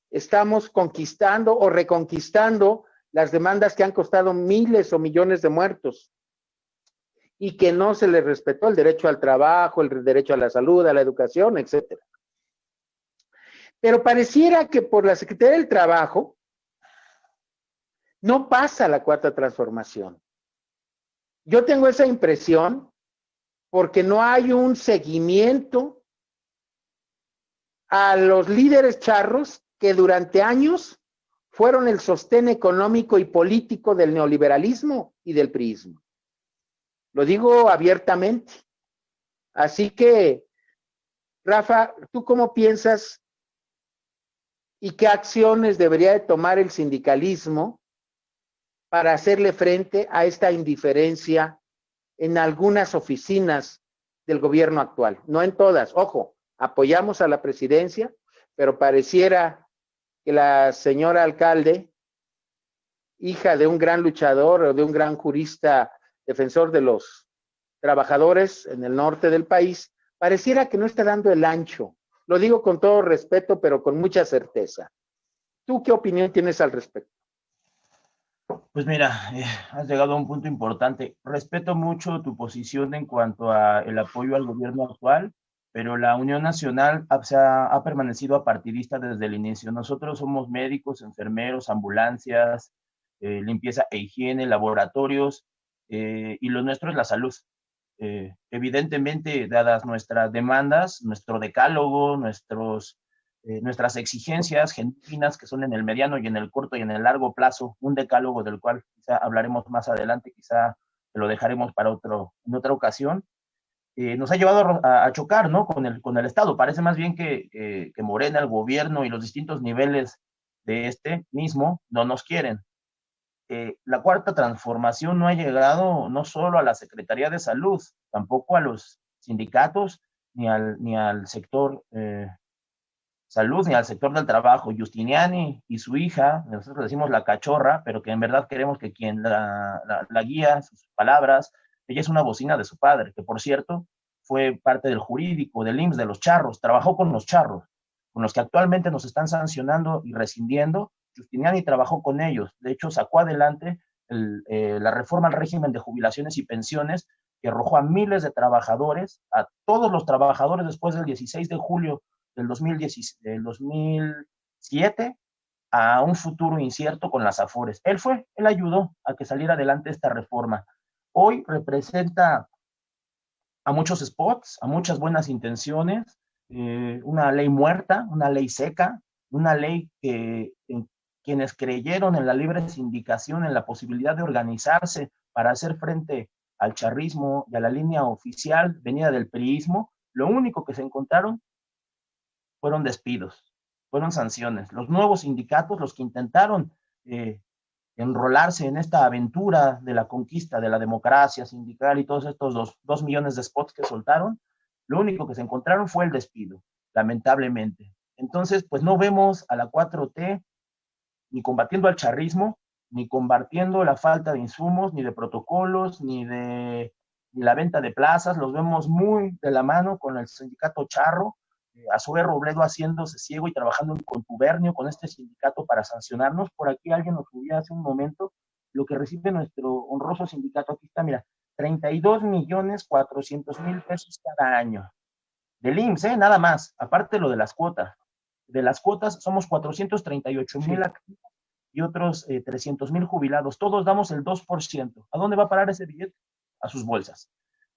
estamos conquistando o reconquistando las demandas que han costado miles o millones de muertos, y que no se les respetó el derecho al trabajo, el derecho a la salud, a la educación, etcétera. Pero pareciera que por la Secretaría del Trabajo no pasa la cuarta transformación. Yo tengo esa impresión porque no hay un seguimiento a los líderes charros que durante años fueron el sostén económico y político del neoliberalismo y del priismo. Lo digo abiertamente. Así que, Rafa, ¿tú cómo piensas y qué acciones debería de tomar el sindicalismo para hacerle frente a esta indiferencia en algunas oficinas del gobierno actual? No en todas, ojo, apoyamos a la presidencia, pero pareciera que la señora alcalde, hija de un gran luchador o de un gran jurista defensor de los trabajadores en el norte del país, pareciera que no está dando el ancho. Lo digo con todo respeto, pero con mucha certeza. ¿Tú qué opinión tienes al respecto? Pues mira, has llegado a un punto importante. Respeto mucho tu posición en cuanto a el apoyo al gobierno actual, pero la Unión Nacional ha permanecido apartidista desde el inicio. Nosotros somos médicos, enfermeros, ambulancias, limpieza e higiene, laboratorios, y lo nuestro es la salud. Evidentemente, dadas nuestras demandas, nuestro decálogo, nuestras exigencias genuinas, que son en el mediano y en el corto y en el largo plazo, un decálogo del cual quizá hablaremos más adelante, quizá lo dejaremos para en otra ocasión, nos ha llevado a chocar, ¿no?, con el Estado. Parece más bien que Morena, el gobierno y los distintos niveles de este mismo no nos quieren. La cuarta transformación no ha llegado no solo a la Secretaría de Salud, tampoco a los sindicatos ni al sector salud, ni al sector del trabajo. Giustiniani y su hija, nosotros decimos la cachorra, pero que en verdad queremos que quien la guía, sus palabras, ella es una bocina de su padre, que por cierto fue parte del jurídico, del IMSS, de los charros, trabajó con los charros, con los que actualmente nos están sancionando y rescindiendo. Giustiniani trabajó con ellos, de hecho sacó adelante la reforma al régimen de jubilaciones y pensiones, que arrojó a miles de trabajadores, a todos los trabajadores después del 16 de julio del 2007 a un futuro incierto con las Afores. Él ayudó a que saliera adelante esta reforma. Hoy representa a muchos spots, a muchas buenas intenciones, una ley muerta, una ley seca, una ley que quienes creyeron en la libre sindicación, en la posibilidad de organizarse para hacer frente al charrismo y a la línea oficial venida del priismo, lo único que se encontraron fueron despidos, fueron sanciones. Los nuevos sindicatos, los que intentaron enrolarse en esta aventura de la conquista de la democracia sindical y todos estos 2 millones de spots que soltaron, lo único que se encontraron fue el despido, lamentablemente. Entonces, pues no vemos a la 4T ni combatiendo al charrismo, ni combatiendo la falta de insumos, ni de protocolos, ni la venta de plazas. Los vemos muy de la mano con el sindicato charro, Azoé Robledo haciéndose ciego y trabajando en contubernio con este sindicato para sancionarnos. Por aquí alguien nos subía hace un momento lo que recibe nuestro honroso sindicato. Aquí está, mira, 32.400.000 pesos cada año. Del IMSS, nada más, aparte lo de las cuotas. De las cuotas somos 438.000 activos y otros 300.000 jubilados. Todos damos el 2%. ¿A dónde va a parar ese billete? A sus bolsas.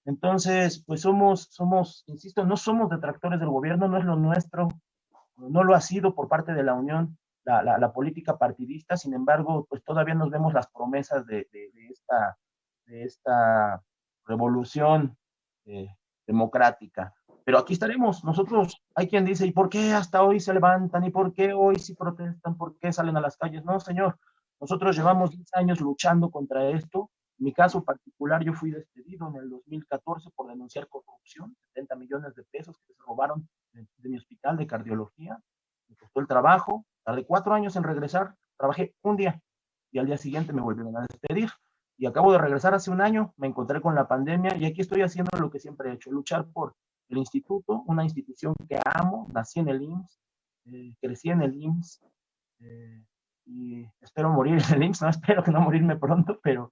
Entonces, pues somos, insisto, no somos detractores del gobierno, no es lo nuestro, no lo ha sido por parte de la Unión, la política partidista. Sin embargo, pues todavía nos vemos las promesas de esta revolución democrática. Pero aquí estaremos, nosotros, hay quien dice, ¿y por qué hasta hoy se levantan? ¿Y por qué hoy sí protestan? ¿Por qué salen a las calles? No, señor, nosotros llevamos 10 años luchando contra esto. En mi caso particular, yo fui despedido en el 2014 por denunciar corrupción, 70 millones de pesos que se robaron de mi hospital de cardiología. Me costó el trabajo, tardé 4 años en regresar, trabajé un día y al día siguiente me volvieron a despedir. Y acabo de regresar hace un año, me encontré con la pandemia y aquí estoy haciendo lo que siempre he hecho, luchar por el instituto, una institución que amo. Nací en el IMSS, crecí en el IMSS y espero morir en el IMSS, no espero que no morirme pronto, pero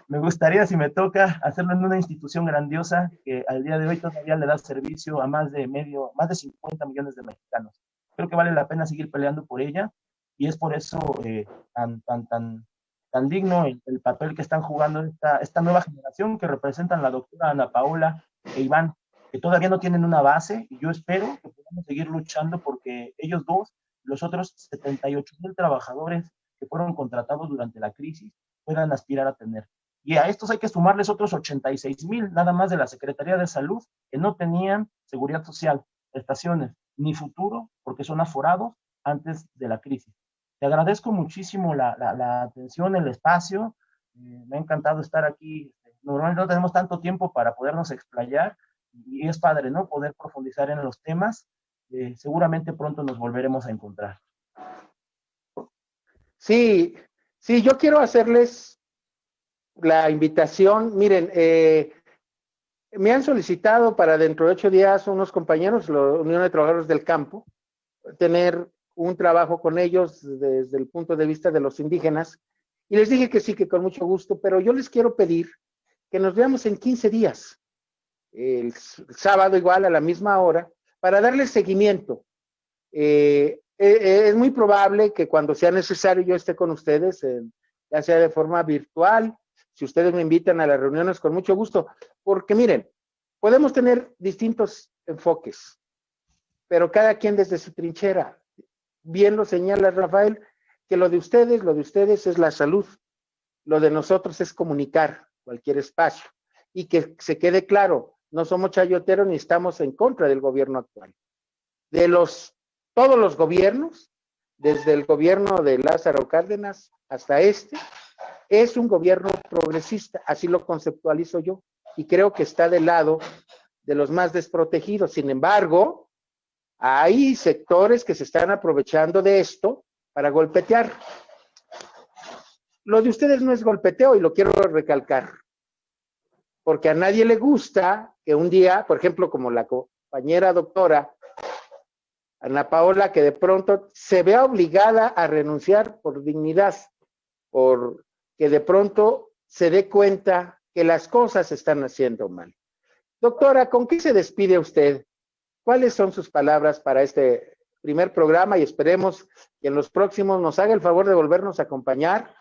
me gustaría, si me toca, hacerlo en una institución grandiosa que al día de hoy todavía le da servicio a más de 50 millones de mexicanos. Creo que vale la pena seguir peleando por ella y es por eso tan digno el papel que están jugando esta nueva generación que representan la doctora Ana Paola e Iván, que todavía no tienen una base, y yo espero que podamos seguir luchando porque ellos dos, los otros 78,000 trabajadores que fueron contratados durante la crisis, puedan aspirar a tener. Y a estos hay que sumarles otros 86,000 nada más de la Secretaría de Salud que no tenían seguridad social, prestaciones, ni futuro, porque son aforados antes de la crisis. Te agradezco muchísimo la atención, el espacio. Me ha encantado estar aquí. Normalmente no tenemos tanto tiempo para podernos explayar y es padre, ¿no? Poder profundizar en los temas. Seguramente pronto nos volveremos a encontrar. Sí, yo quiero hacerles la invitación. Miren, me han solicitado para dentro de 8 días unos compañeros, la Unión de Trabajadores del Campo, tener un trabajo con ellos desde el punto de vista de los indígenas, y les dije que sí, que con mucho gusto, pero yo les quiero pedir que nos veamos en 15 días, el sábado igual a la misma hora, para darle seguimiento. Es muy probable que cuando sea necesario yo esté con ustedes, ya sea de forma virtual. Si ustedes me invitan a las reuniones, con mucho gusto, porque miren, podemos tener distintos enfoques, pero cada quien desde su trinchera. Bien lo señala Rafael, que lo de ustedes es la salud, lo de nosotros es comunicar cualquier espacio, y que se quede claro, no somos chayoteros ni estamos en contra del gobierno actual. De todos los gobiernos, desde el gobierno de Lázaro Cárdenas hasta es un gobierno progresista, así lo conceptualizo yo, y creo que está del lado de los más desprotegidos. Sin embargo, hay sectores que se están aprovechando de esto para golpetear. Lo de ustedes no es golpeteo y lo quiero recalcar, porque a nadie le gusta que un día, por ejemplo, como la compañera doctora Ana Paola, que de pronto se vea obligada a renunciar por dignidad, por que de pronto se dé cuenta que las cosas se están haciendo mal. Doctora, ¿con qué se despide usted? ¿Cuáles son sus palabras para este primer programa? Y esperemos que en los próximos nos haga el favor de volvernos a acompañar,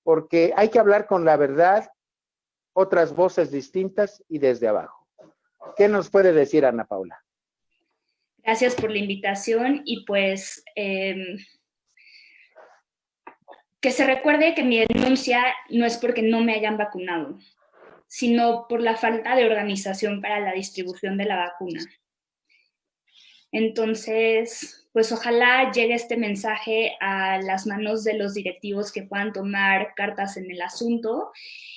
porque hay que hablar con la verdad, otras voces distintas y desde abajo. ¿Qué nos puede decir Ana Paula? Gracias por la invitación y pues que se recuerde que mi denuncia no es porque no me hayan vacunado, sino por la falta de organización para la distribución de la vacuna. Entonces, pues ojalá llegue este mensaje a las manos de los directivos que puedan tomar cartas en el asunto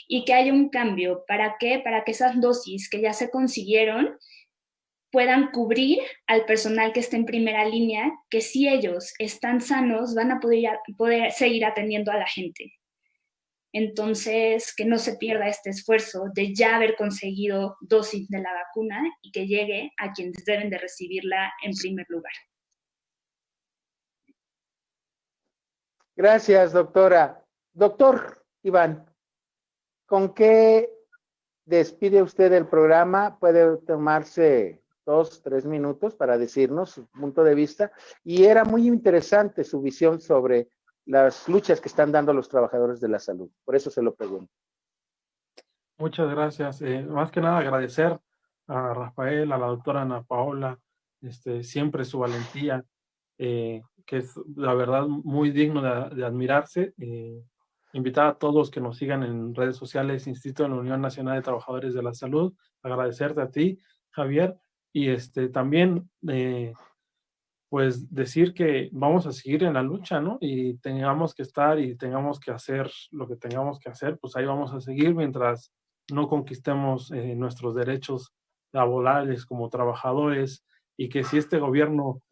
y que haya un cambio. ¿Para qué? Para que esas dosis que ya se consiguieron puedan cubrir al personal que está en primera línea, que si ellos están sanos van a poder seguir atendiendo a la gente. Entonces, que no se pierda este esfuerzo de ya haber conseguido dosis de la vacuna y que llegue a quienes deben de recibirla en primer lugar. Gracias, doctora. Doctor Iván, ¿con qué despide usted el programa? Puede tomarse 2, 3 minutos para decirnos su punto de vista. Y era muy interesante su visión sobre las luchas que están dando los trabajadores de la salud. Por eso se lo pregunto. Muchas gracias. Más que nada agradecer a Rafael, a la doctora Ana Paola, siempre su valentía, que es la verdad muy digno de admirarse. Invitar a todos que nos sigan en redes sociales, Instituto de la Unión Nacional de Trabajadores de la Salud, agradecerte a ti, Javier, y también pues decir que vamos a seguir en la lucha, ¿no? Y tengamos que estar y tengamos que hacer lo que tengamos que hacer, pues ahí vamos a seguir mientras no conquistemos nuestros derechos laborales como trabajadores, y que si este gobierno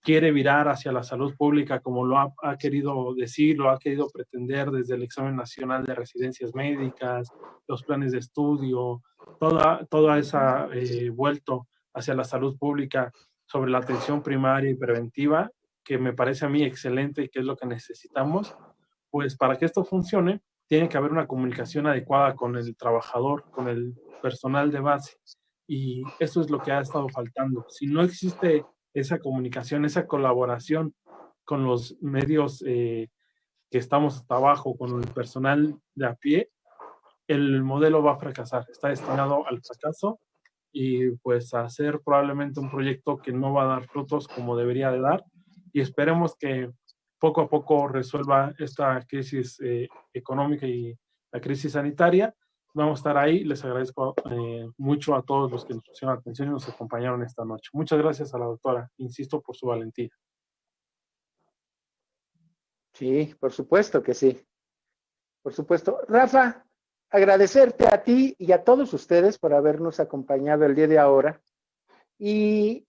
quiere virar hacia la salud pública como lo ha querido decir, lo ha querido pretender desde el examen nacional de residencias médicas, los planes de estudio, toda esa vuelto hacia la salud pública sobre la atención primaria y preventiva, que me parece a mí excelente y que es lo que necesitamos, pues para que esto funcione, tiene que haber una comunicación adecuada con el trabajador, con el personal de base, y eso es lo que ha estado faltando. Si no existe esa comunicación, esa colaboración con los medios que estamos hasta abajo, con el personal de a pie, el modelo va a fracasar, está destinado al fracaso y pues a hacer probablemente un proyecto que no va a dar frutos como debería de dar, y esperemos que poco a poco resuelva esta crisis económica y la crisis sanitaria. Vamos a estar ahí. Les agradezco mucho a todos los que nos pusieron atención y nos acompañaron esta noche. Muchas gracias a la doctora, insisto, por su valentía. Sí, por supuesto que sí. Por supuesto. Rafa, agradecerte a ti y a todos ustedes por habernos acompañado el día de ahora. Y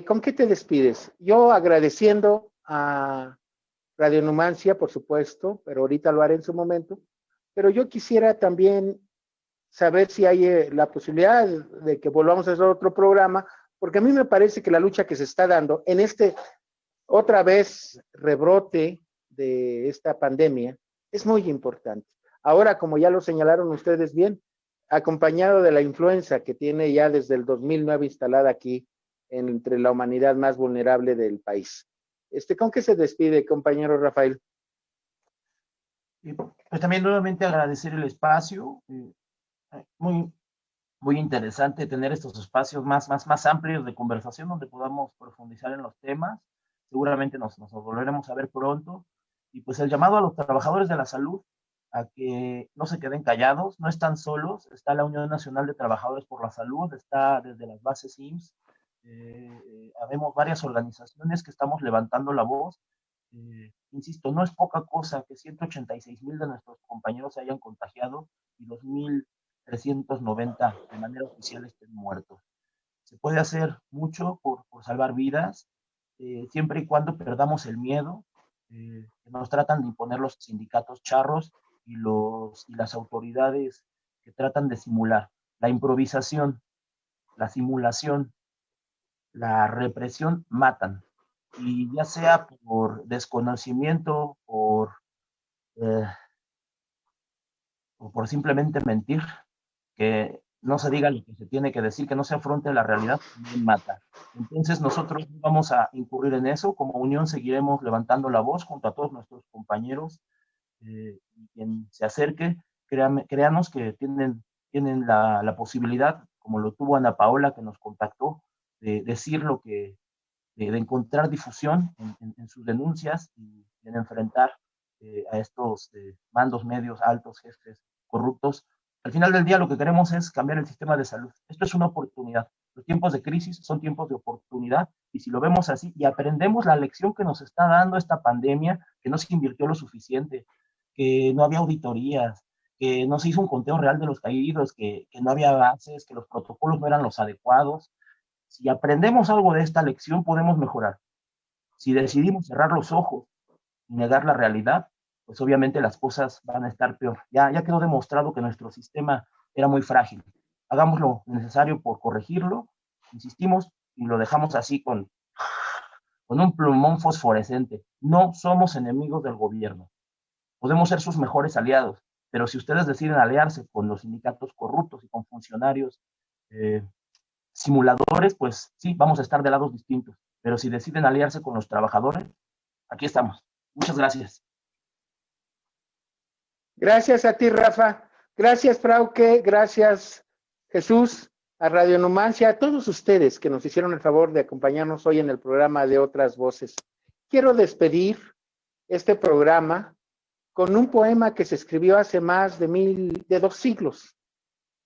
¿con qué te despides? Yo agradeciendo a Radio Numancia, por supuesto, pero ahorita lo haré en su momento. Pero yo quisiera también saber si hay la posibilidad de que volvamos a hacer otro programa, porque a mí me parece que la lucha que se está dando en otra vez rebrote de esta pandemia es muy importante. Ahora, como ya lo señalaron ustedes bien, acompañado de la influenza que tiene ya desde el 2009 instalada aquí entre la humanidad más vulnerable del país. ¿Con qué se despide, compañero Rafael? Pues también nuevamente agradecer el espacio, muy, muy interesante tener estos espacios más amplios de conversación donde podamos profundizar en los temas. Seguramente nos volveremos a ver pronto. Y pues el llamado a los trabajadores de la salud a que no se queden callados, no están solos, está la Unión Nacional de Trabajadores por la Salud, está desde las bases IMSS, habemos varias organizaciones que estamos levantando la voz. Insisto, no es poca cosa que 186,000 de nuestros compañeros se hayan contagiado y 2,000 390 de manera oficial estén muertos. Se puede hacer mucho por salvar vidas, siempre y cuando perdamos el miedo que nos tratan de imponer los sindicatos charros y las autoridades que tratan de simular. La improvisación, la simulación, la represión matan. Y ya sea por desconocimiento, eh, o por simplemente mentir, que no se diga lo que se tiene que decir, que no se afronte la realidad, también mata. Entonces nosotros vamos a incurrir en eso. Como unión seguiremos levantando la voz junto a todos nuestros compañeros. Y quien se acerque, créanos que tienen la posibilidad, como lo tuvo Ana Paola, que nos contactó, de decir lo que, de encontrar difusión en sus denuncias y en enfrentar a estos mandos medios, altos, jefes corruptos. Al final del día lo que queremos es cambiar el sistema de salud. Esto es una oportunidad. Los tiempos de crisis son tiempos de oportunidad, y si lo vemos así y aprendemos la lección que nos está dando esta pandemia, que no se invirtió lo suficiente, que no había auditorías, que no se hizo un conteo real de los caídos, que no había bases, que los protocolos no eran los adecuados. Si aprendemos algo de esta lección, podemos mejorar. Si decidimos cerrar los ojos y negar la realidad, pues obviamente las cosas van a estar peor. Ya quedó demostrado que nuestro sistema era muy frágil. Hagamos lo necesario por corregirlo, insistimos, y lo dejamos así con un plumón fosforescente. No somos enemigos del gobierno. Podemos ser sus mejores aliados, pero si ustedes deciden aliarse con los sindicatos corruptos y con funcionarios simuladores, pues sí, vamos a estar de lados distintos. Pero si deciden aliarse con los trabajadores, aquí estamos. Muchas gracias. Gracias a ti, Rafa. Gracias, Frauke. Gracias, Jesús, a Radio Numancia, a todos ustedes que nos hicieron el favor de acompañarnos hoy en el programa de Otras Voces. Quiero despedir este programa con un poema que se escribió hace más de 2 siglos,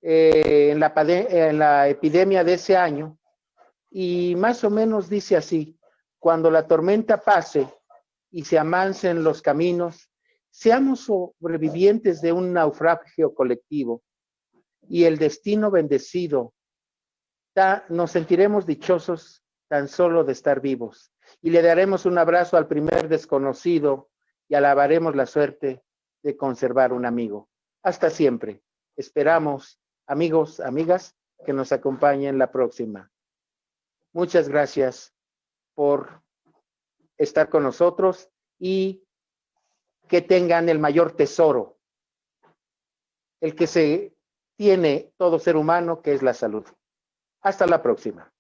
en la epidemia de ese año, y más o menos dice así: cuando la tormenta pase y se amansen los caminos, seamos sobrevivientes de un naufragio colectivo y el destino bendecido, nos sentiremos dichosos tan solo de estar vivos, y le daremos un abrazo al primer desconocido y alabaremos la suerte de conservar un amigo. Hasta siempre. Esperamos, amigos, amigas, que nos acompañen la próxima. Muchas gracias por estar con nosotros y que tengan el mayor tesoro, el que se tiene todo ser humano, que es la salud. Hasta la próxima.